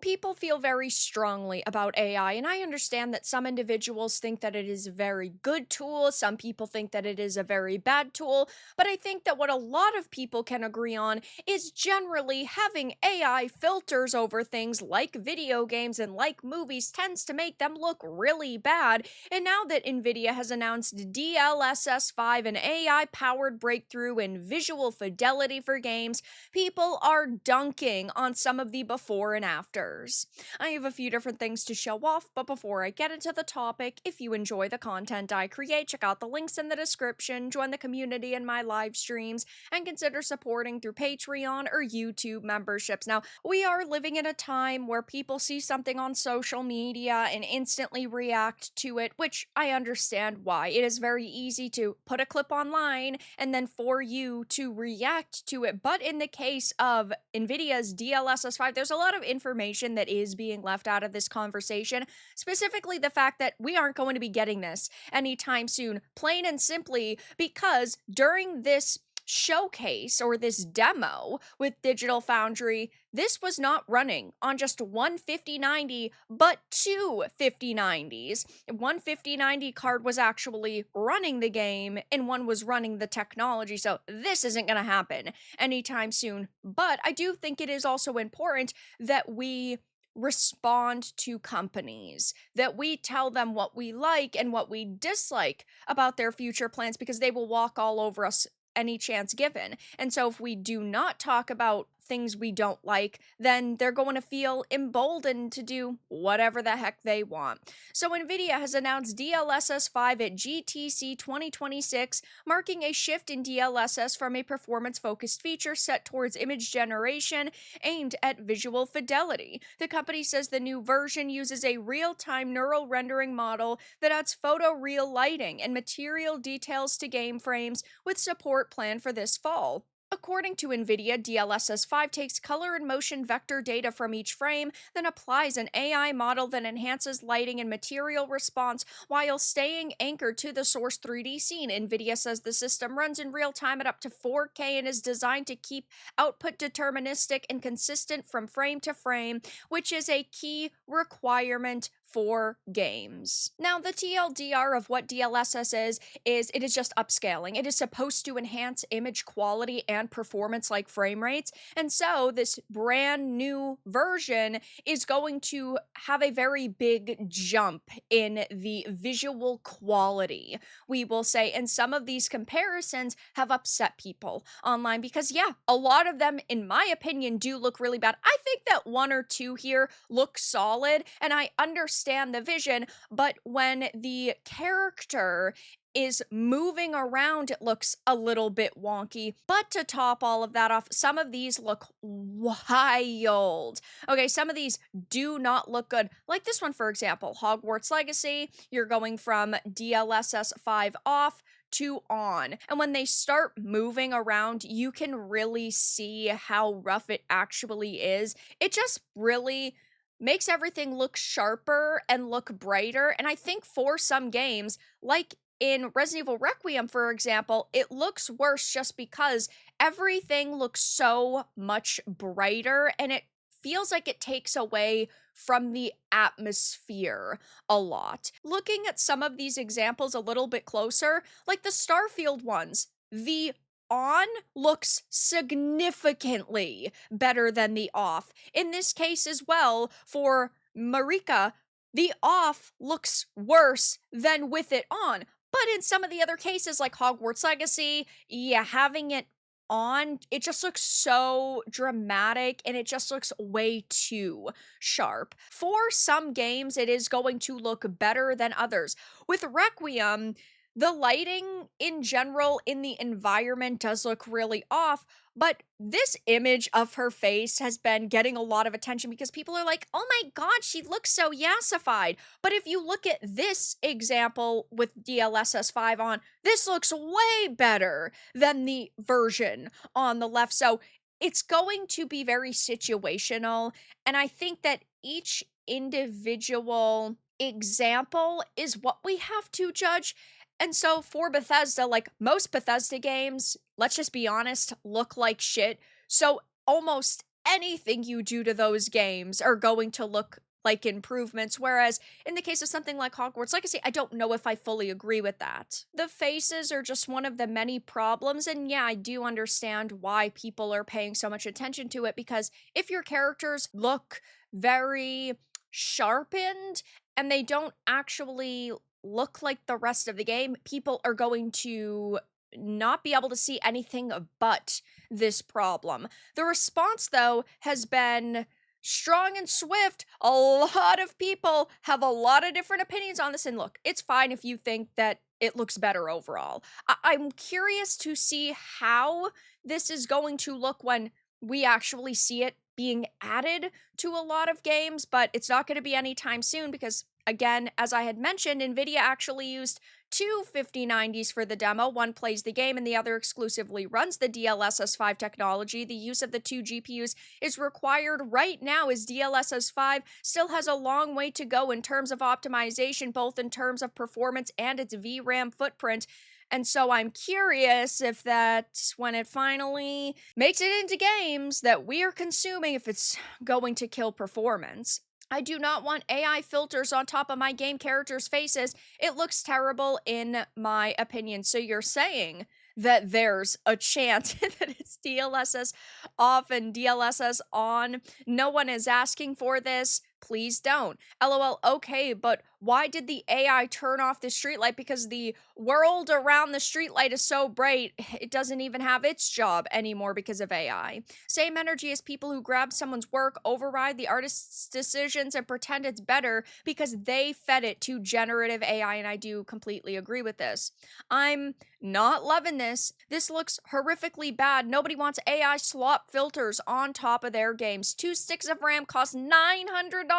People feel very strongly about AI, and I understand that some individuals think that it is a very good tool, some people think that it is a very bad tool, but I think that what a lot of people can agree on is generally having AI filters over things like video games and like movies tends to make them look really bad. And now that Nvidia has announced DLSS 5, an AI powered breakthrough in visual fidelity for games, people are dunking on some of the before and afters. I have a few different things to show off, but before I get into the topic, if you enjoy the content I create, check out the links in the description, join the community in my live streams, and consider supporting through Patreon or YouTube memberships. Now, we are living in a time where people see something on social media and instantly react to it, which I understand why. It is very easy to put a clip online and then for you to react to it. But in the case of Nvidia's DLSS 5, there's a lot of information that is being left out of this conversation, specifically the fact that we aren't going to be getting this anytime soon, plain and simply because during this showcase or this demo with Digital Foundry, this was not running on just one 5090, but two 5090s. One 5090 card was actually running the game, and one was running the technology. So this isn't going to happen anytime soon. But I do think it is also important that we respond to companies, that we tell them what we like and what we dislike about their future plans, because they will walk all over us any chance given. And so if we do not talk about things we don't like, then they're going to feel emboldened to do whatever the heck they want. So Nvidia has announced DLSS 5 at GTC 2026, marking a shift in DLSS from a performance-focused feature set towards image generation aimed at visual fidelity. The company says the new version uses a real-time neural rendering model that adds photoreal lighting and material details to game frames, with support planned for this fall. According to Nvidia, DLSS 5 takes color and motion vector data from each frame, then applies an AI model that enhances lighting and material response while staying anchored to the source 3D scene. Nvidia says the system runs in real time at up to 4K and is designed to keep output deterministic and consistent from frame to frame, which is a key requirement for games. Now, the TLDR of what DLSS is it is just upscaling. It is supposed to enhance image quality and performance like frame rates. And so this brand new version is going to have a very big jump in the visual quality, we will say. And some of these comparisons have upset people online because, yeah, a lot of them, in my opinion, do look really bad. I think that one or two here look solid, and I understand the vision, but when the character is moving around, it looks a little bit wonky. But to top all of that off, some of these look wild. Okay, some of these do not look good. Like this one, for example, Hogwarts Legacy, you're going from DLSS 5 off to on. And when they start moving around, you can really see how rough it actually is. It just really makes everything look sharper and look brighter. And I think for some games, like in Resident Evil Requiem, for example, it looks worse just because everything looks so much brighter and it feels like it takes away from the atmosphere a lot. Looking at some of these examples a little bit closer, like the Starfield ones, the on looks significantly better than the off. In this case as well, for Marika, the off looks worse than with it on. But in some of the other cases, like Hogwarts Legacy, yeah, having it on, it just looks so dramatic and it just looks way too sharp. For some games, it is going to look better than others. With Requiem, the lighting in general in the environment does look really off, but this image of her face has been getting a lot of attention because people are like, oh my god, she looks so yassified. But if you look at this example with DLSS 5 on, this looks way better than the version on the left. So it's going to be very situational. And I think that each individual example is what we have to judge. And so for Bethesda, like most Bethesda games, let's just be honest, look like shit. So almost anything you do to those games are going to look like improvements. Whereas in the case of something like Hogwarts, like I say, I don't know if I fully agree with that. The faces are just one of the many problems. And yeah, I do understand why people are paying so much attention to it, because if your characters look very sharpened and they don't actually look like the rest of the game, people are going to not be able to see anything but this problem. The response, though, has been strong and swift. A lot of people have a lot of different opinions on this. And look, it's fine if you think that it looks better overall. I'm curious to see how this is going to look when we actually see it being added to a lot of games, but it's not going to be anytime soon because, again, as I had mentioned, Nvidia actually used two 5090s for the demo. One plays the game and the other exclusively runs the DLSS 5 technology. The use of the two GPUs is required right now, as DLSS 5 still has a long way to go in terms of optimization, both in terms of performance and its VRAM footprint. And so I'm curious if that, when it finally makes it into games that we are consuming, if it's going to kill performance. I do not want AI filters on top of my game characters' faces. It looks terrible in my opinion. So you're saying that there's a chance that it's DLSS off and DLSS on. No one is asking for this. Please don't. LOL, okay, but why did the AI turn off the streetlight? Because the world around the streetlight is so bright, it doesn't even have its job anymore because of AI. Same energy as people who grab someone's work, override the artist's decisions, and pretend it's better because they fed it to generative AI, and I do completely agree with this. I'm not loving this. This looks horrifically bad. Nobody wants AI slop filters on top of their games. 2 sticks of RAM cost $900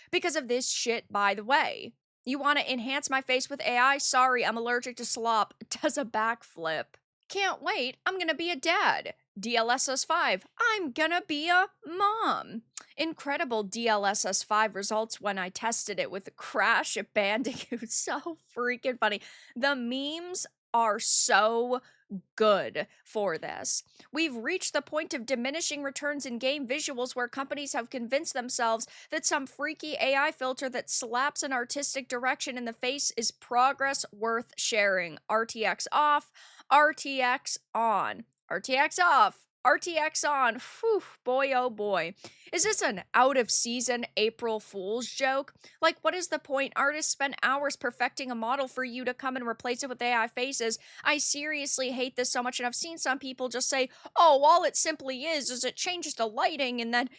because of this shit, by the way. You want to enhance my face with AI? Sorry, I'm allergic to slop. It does a backflip. Can't wait. I'm gonna be a dad. DLSS 5. I'm gonna be a mom. Incredible DLSS 5 results when I tested it with Crash Bandicoot. So freaking funny. The memes are so good for this. We've reached the point of diminishing returns in game visuals where companies have convinced themselves that some freaky AI filter that slaps an artistic direction in the face is progress worth sharing. RTX off, RTX on, RTX off, RTX on. Whew, boy, oh boy. Is this an out of season April Fool's joke? Like, what is the point? Artists spend hours perfecting a model for you to come and replace it with AI faces. I seriously hate this so much, and I've seen some people just say, oh, all it simply is it changes the lighting, and then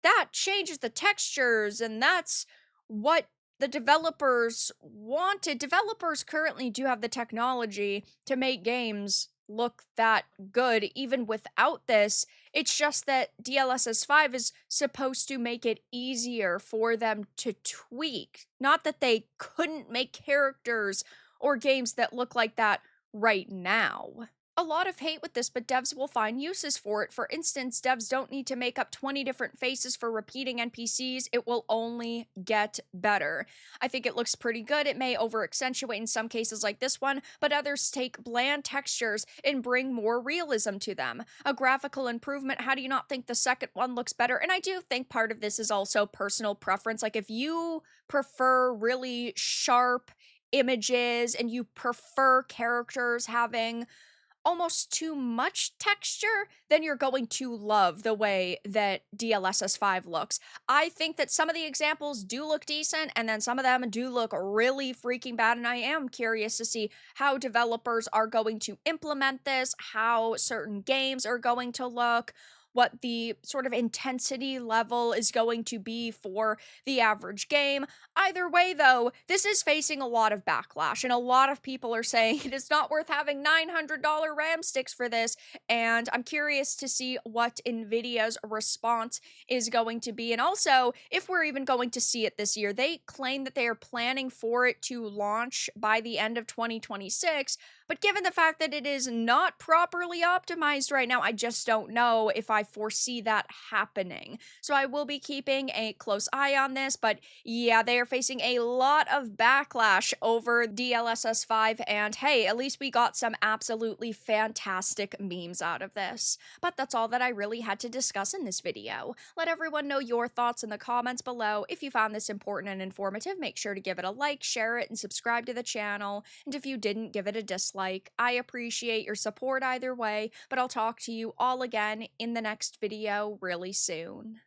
that changes the textures, and that's what the developers wanted. Developers currently do have the technology to make games look that good even without this. It's just that DLSS 5 is supposed to make it easier for them to tweak. Not that they couldn't make characters or games that look like that right now. A lot of hate with this, but devs will find uses for it. For instance, devs don't need to make up 20 different faces for repeating NPCs. It will only get better. I think it looks pretty good. It may over-accentuate in some cases like this one, but others take bland textures and bring more realism to them. A graphical improvement, how do you not think the second one looks better? And I do think part of this is also personal preference. Like, if you prefer really sharp images and you prefer characters having almost too much texture, then you're going to love the way that DLSS 5 looks. I think that some of the examples do look decent, and then some of them do look really freaking bad, and I am curious to see how developers are going to implement this, how certain games are going to look, what the sort of intensity level is going to be for the average game. Either way, though, this is facing a lot of backlash, and a lot of people are saying it is not worth having $900 RAM sticks for this, and I'm curious to see what Nvidia's response is going to be, and also if we're even going to see it this year. They claim that they are planning for it to launch by the end of 2026, But given the fact that it is not properly optimized right now, I just don't know if I foresee that happening. So I will be keeping a close eye on this, but yeah, they are facing a lot of backlash over DLSS 5, and hey, at least we got some absolutely fantastic memes out of this. But that's all that I really had to discuss in this video. Let everyone know your thoughts in the comments below. If you found this important and informative, make sure to give it a like, share it, and subscribe to the channel. And if you didn't, give it a dislike. I appreciate your support either way, but I'll talk to you all again in the next video really soon.